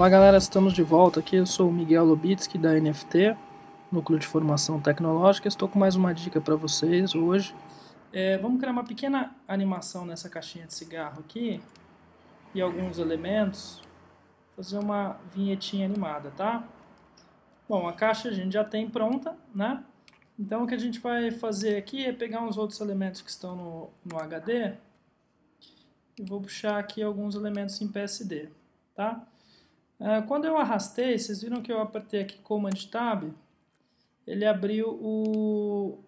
Olá galera, estamos de volta aqui, eu sou o Miguel Lobitsky da NFT, Núcleo de Formação Tecnológica. Estou com mais uma dica para vocês hoje. Vamos criar uma pequena animação nessa caixinha de cigarro aqui e alguns elementos, fazer uma vinhetinha animada, tá? Bom, a caixa a gente já tem pronta, né? Então o que a gente vai fazer aqui é pegar uns outros elementos que estão no HD e vou puxar aqui alguns elementos em PSD, tá? Quando eu arrastei, vocês viram que eu apertei aqui Command Tab, ele abriu o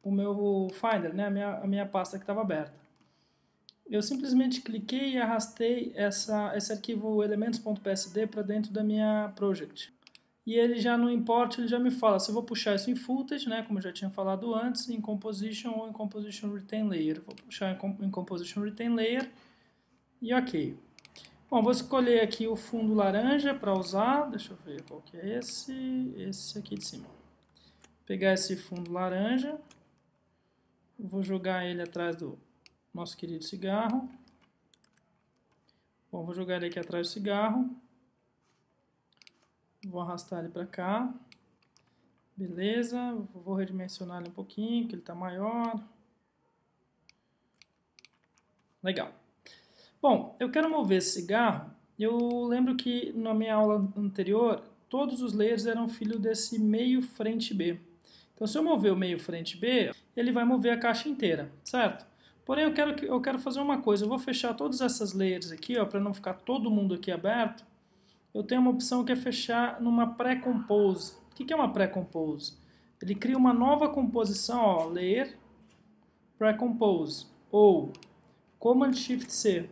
meu Finder, né? a minha pasta que estava aberta. Eu simplesmente cliquei e arrastei esse arquivo elementos.psd para dentro da minha project. E ele já no import, ele já me fala se eu vou puxar isso em footage, né? Como eu já tinha falado antes, em composition ou em composition retain layer. Vou puxar em composition retain layer e ok. Bom, vou escolher aqui o fundo laranja para usar. Deixa eu ver qual que é esse aqui de cima. Vou pegar esse fundo laranja, vou jogar ele atrás do nosso querido cigarro. Bom, vou jogar ele aqui atrás do cigarro. Vou arrastar ele para cá. Beleza, vou redimensionar ele um pouquinho, que ele está maior. Legal. Bom, eu quero mover esse cigarro. Eu lembro que na minha aula anterior, todos os layers eram filho desse meio frente B. Então, se eu mover o meio frente B, ele vai mover a caixa inteira, certo? Porém, eu quero fazer uma coisa. Eu vou fechar todas essas layers aqui, para não ficar todo mundo aqui aberto. Eu tenho uma opção que é fechar numa pré-compose. O que é uma pré-compose? Ele cria uma nova composição, ó, layer, pré-compose, ou Command Shift C.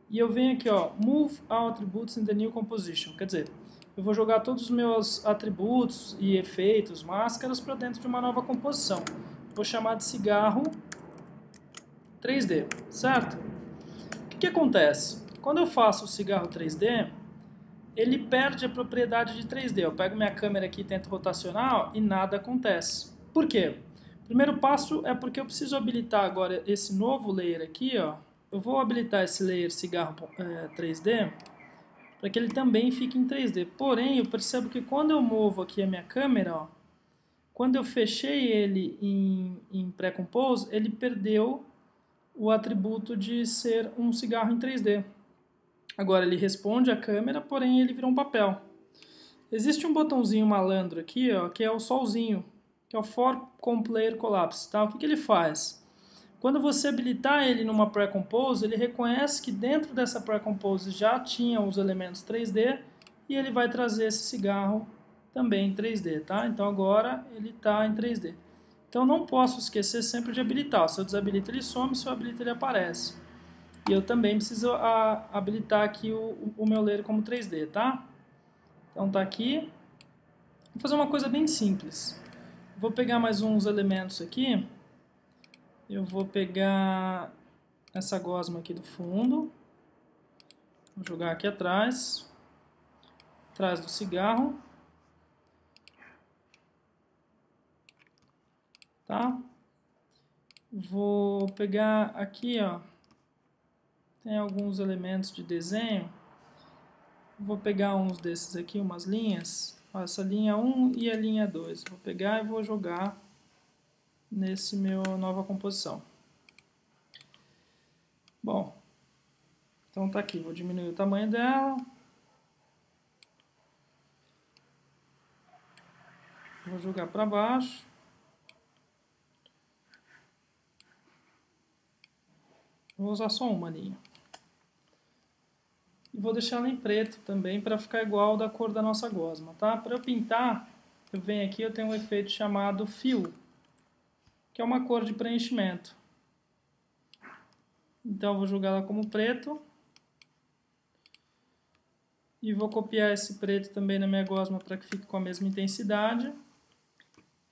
E eu venho aqui, ó, Move All Attributes in the New Composition. Quer dizer, eu vou jogar todos os meus atributos e efeitos, máscaras, para dentro de uma nova composição. Vou chamar de cigarro 3D, certo? O que acontece? Quando eu faço o cigarro 3D, ele perde a propriedade de 3D. Eu pego minha câmera aqui e tento rotacionar e nada acontece. Por quê? O primeiro passo é porque eu preciso habilitar agora esse novo layer aqui, ó. Eu vou habilitar esse layer cigarro 3D para que ele também fique em 3D. Porém, eu percebo que quando eu movo aqui a minha câmera, ó, quando eu fechei ele em pré-compose, ele perdeu o atributo de ser um cigarro em 3D. Agora ele responde à câmera, porém ele virou um papel. Existe um botãozinho malandro aqui, ó, que é o solzinho, que é o For Completer Collapse. Tá? O que ele faz? Quando você habilitar ele numa pré-compose, ele reconhece que dentro dessa pré-compose já tinha os elementos 3D e ele vai trazer esse cigarro também em 3D. Tá? Então agora ele está em 3D. Então não posso esquecer sempre de habilitar. Se eu desabilito ele some, se eu habilito ele aparece. E eu também preciso habilitar aqui o meu layer como 3D, tá? Então tá aqui. Vou fazer uma coisa bem simples. Vou pegar mais uns elementos aqui. Eu vou pegar essa gosma aqui do fundo. Vou jogar aqui atrás. Atrás do cigarro. Tá? Vou pegar aqui, ó. Tem alguns elementos de desenho. Vou pegar uns desses aqui, umas linhas. Essa linha 1 e a linha 2. Vou pegar e vou jogar nesse meu nova composição. Bom, então tá aqui. Vou diminuir o tamanho dela. Vou jogar para baixo. Vou usar só uma linha. E vou deixar ela em preto também para ficar igual da cor da nossa gosma, tá? Para eu pintar, eu venho aqui, eu tenho um efeito chamado Fill, que é uma cor de preenchimento. Então eu vou jogar ela como preto. E vou copiar esse preto também na minha gosma para que fique com a mesma intensidade.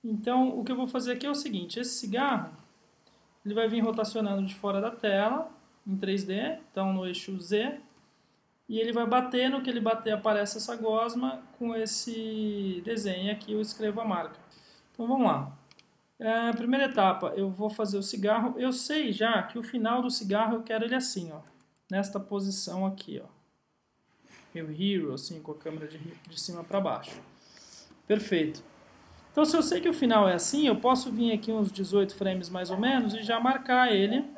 Então o que eu vou fazer aqui é o seguinte, esse cigarro, ele vai vir rotacionando de fora da tela, em 3D, então no eixo Z. E ele vai bater, no que ele bater aparece essa gosma com esse desenho. E aqui eu escrevo a marca. Então vamos lá. Primeira etapa, eu vou fazer o cigarro. Eu sei já que o final do cigarro eu quero ele assim, ó, nesta posição aqui, ó. Hero, assim, com a câmera de cima para baixo. Perfeito. Então, se eu sei que o final é assim, eu posso vir aqui uns 18 frames mais ou menos e já marcar ele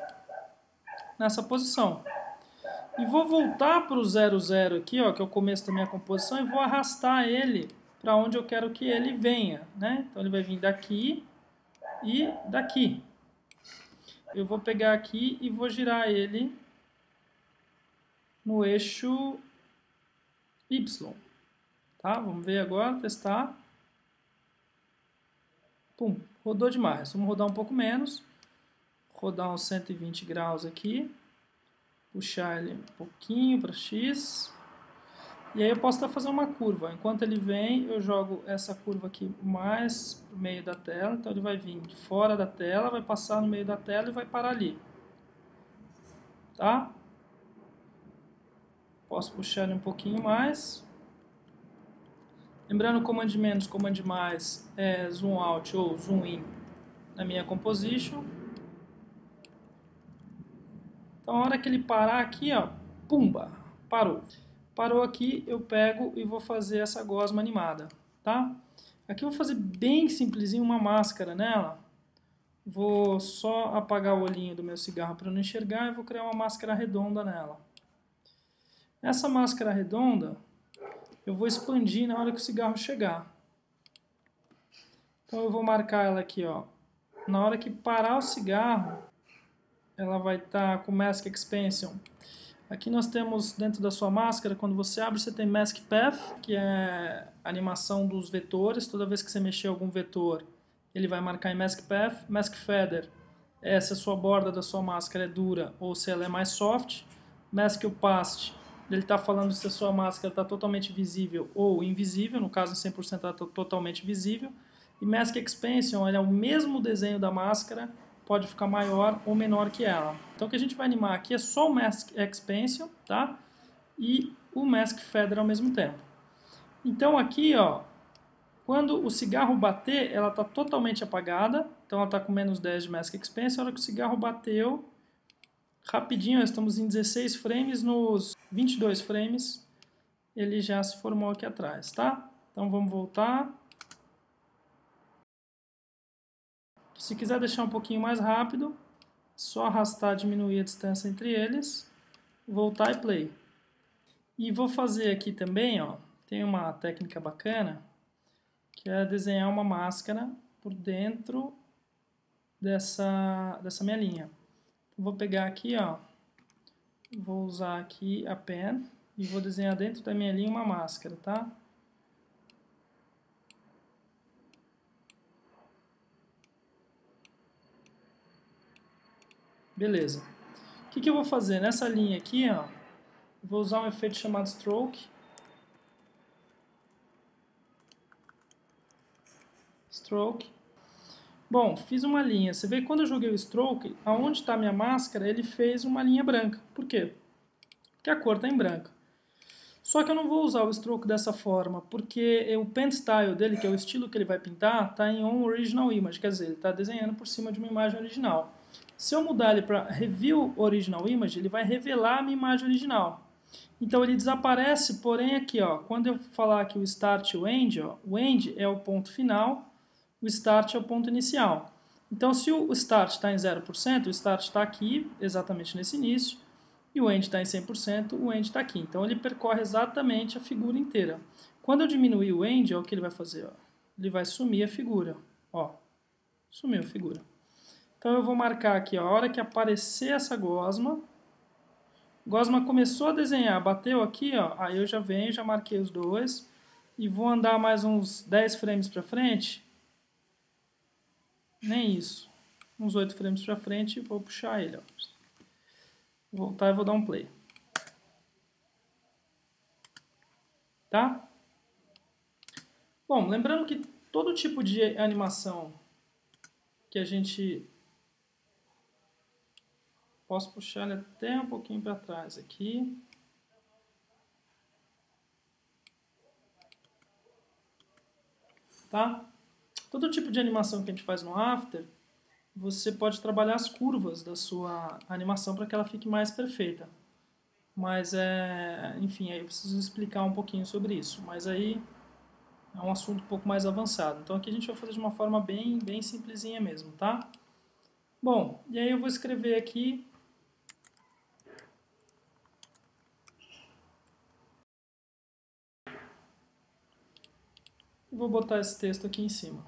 nessa posição. E vou voltar para o 00 aqui, ó, que é o começo da minha composição, e vou arrastar ele para onde eu quero que ele venha, né? Então ele vai vir daqui e daqui. Eu vou pegar aqui e vou girar ele no eixo Y. Tá? Vamos ver agora, testar. Pum, rodou demais. Vamos rodar um pouco menos. Rodar uns 120 graus aqui. Puxar ele um pouquinho para X. E aí eu posso até fazer uma curva. Enquanto ele vem, eu jogo essa curva aqui mais para o meio da tela. Então ele vai vir de fora da tela, vai passar no meio da tela e vai parar ali. Tá? Posso puxar ele um pouquinho mais. Lembrando, Command menos, Command mais é zoom out ou zoom in na minha composition. Então, a hora que ele parar aqui, ó, pumba, parou. Parou aqui, eu pego e vou fazer essa gosma animada, tá? Aqui eu vou fazer bem simplesinho uma máscara nela. Vou só apagar o olhinho do meu cigarro para não enxergar e vou criar uma máscara redonda nela. Essa máscara redonda eu vou expandir na hora que o cigarro chegar. Então eu vou marcar ela aqui, ó. Na hora que parar o cigarro, ela vai estar com Mask Expansion. Aqui nós temos dentro da sua máscara, quando você abre, você tem Mask Path, que é a animação dos vetores. Toda vez que você mexer algum vetor, ele vai marcar em Mask Path. Mask Feather é se a sua borda da sua máscara é dura ou se ela é mais soft. Mask Opacity, ele está falando se a sua máscara está totalmente visível ou invisível, no caso 100% ela está totalmente visível. E Mask Expansion, ele é o mesmo desenho da máscara, pode ficar maior ou menor que ela. Então o que a gente vai animar aqui é só o Mask Expansion, tá? E o Mask Feather ao mesmo tempo. Então aqui, ó, quando o cigarro bater, ela está totalmente apagada, então ela está com menos 10 de Mask Expansion. A hora que o cigarro bateu, rapidinho, nós estamos em 16 frames, nos 22 frames ele já se formou aqui atrás, tá? Então vamos voltar. Se quiser deixar um pouquinho mais rápido, só arrastar, diminuir a distância entre eles, voltar e play. E vou fazer aqui também, ó, tem uma técnica bacana, que é desenhar uma máscara por dentro dessa minha linha. Vou pegar aqui, ó, vou usar aqui a pen e vou desenhar dentro da minha linha uma máscara, tá? Beleza. O que eu vou fazer? Nessa linha aqui, ó, vou usar um efeito chamado Stroke. Stroke. Bom, fiz uma linha. Você vê que quando eu joguei o Stroke, aonde está a minha máscara, ele fez uma linha branca. Por quê? Porque a cor está em branco. Só que eu não vou usar o Stroke dessa forma, porque o Pen Style dele, que é o estilo que ele vai pintar, está em On Original Image, quer dizer, ele está desenhando por cima de uma imagem original. Se eu mudar ele para Review Original Image, ele vai revelar a minha imagem original. Então ele desaparece, porém aqui, ó, quando eu falar aqui o Start e o End, ó, o End é o ponto final, o Start é o ponto inicial. Então se o Start está em 0%, o Start está aqui, exatamente nesse início, e o End está em 100%, o End está aqui. Então ele percorre exatamente a figura inteira. Quando eu diminuir o End, ó, o que ele vai fazer? Ó? Ele vai sumir a figura. Ó, sumiu a figura. Então eu vou marcar aqui, ó, a hora que aparecer essa gosma, gosma começou a desenhar, bateu aqui, ó, aí eu já venho, já marquei os dois, e vou andar mais uns 10 frames para frente, nem isso, uns 8 frames para frente e vou puxar ele, ó. Vou voltar e vou dar um play. Tá? Bom, lembrando que todo tipo de animação que a gente... Posso puxar ele até um pouquinho para trás aqui. Tá? Todo tipo de animação que a gente faz no After, você pode trabalhar as curvas da sua animação para que ela fique mais perfeita. mas enfim, aí eu preciso explicar um pouquinho sobre isso, mas aí é um assunto um pouco mais avançado. Então aqui a gente vai fazer de uma forma bem simplesinha mesmo, tá? Bom, e aí eu vou escrever aqui e vou botar esse texto aqui em cima.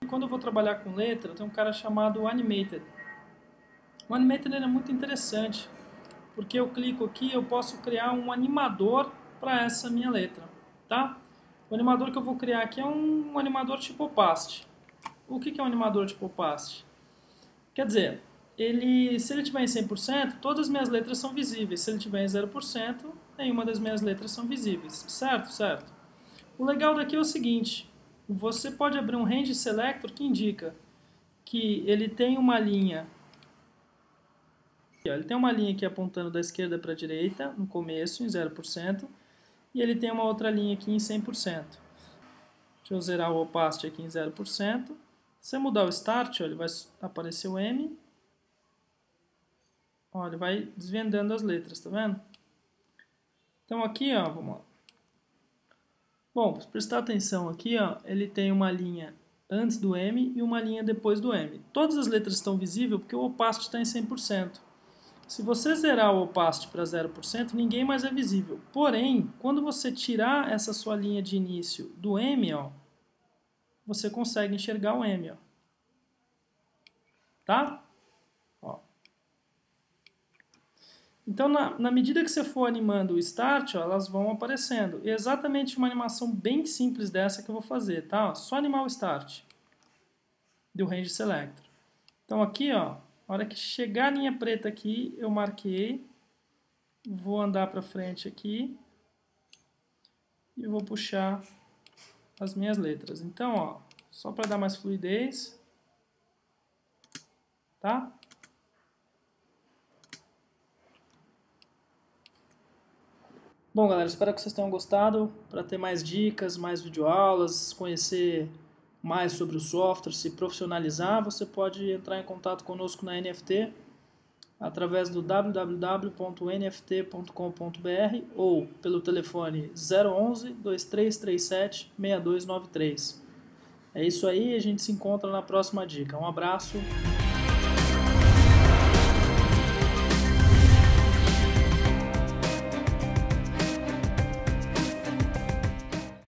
E quando eu vou trabalhar com letra, tem um cara chamado Animated. O Animated ele é muito interessante, porque eu clico aqui eu posso criar um animador para essa minha letra, tá? O animador que eu vou criar aqui é um animador tipo Opacity. O que é um animador tipo Opacity? Quer dizer, se ele tiver em 100%, todas as minhas letras são visíveis. Se ele tiver em 0%, nenhuma das minhas letras são visíveis. Certo? Certo. O legal daqui é o seguinte, você pode abrir um range selector que indica que ele tem uma linha, ele tem uma linha aqui apontando da esquerda para a direita, no começo, em 0%, e ele tem uma outra linha aqui em 100%. Deixa eu zerar o opacity aqui em 0%. Se eu mudar o start, ó, ele vai aparecer o M. Ó, ele vai desvendando as letras, tá vendo? Então aqui, ó, vamos lá. Bom, se prestar atenção aqui, ó, ele tem uma linha antes do M e uma linha depois do M. Todas as letras estão visíveis porque o opacity está em 100%. Se você zerar o opacity para 0%, ninguém mais é visível. Porém, quando você tirar essa sua linha de início do M, ó, você consegue enxergar o M. Ó. Tá? Ó. Então, na medida que você for animando o Start, ó, elas vão aparecendo. E é exatamente uma animação bem simples dessa que eu vou fazer. Tá? Só animar o Start do Range Selector. Então aqui, ó, na hora que chegar a linha preta aqui, eu marquei, vou andar para frente aqui e vou puxar as minhas letras. Então, ó, só para dar mais fluidez, tá? Bom, galera, espero que vocês tenham gostado. Para ter mais dicas, mais videoaulas, conhecer mais sobre o software, se profissionalizar, você pode entrar em contato conosco na NFT através do www.nft.com.br ou pelo telefone 011 2337 6293. É isso aí, a gente se encontra na próxima dica. Um abraço.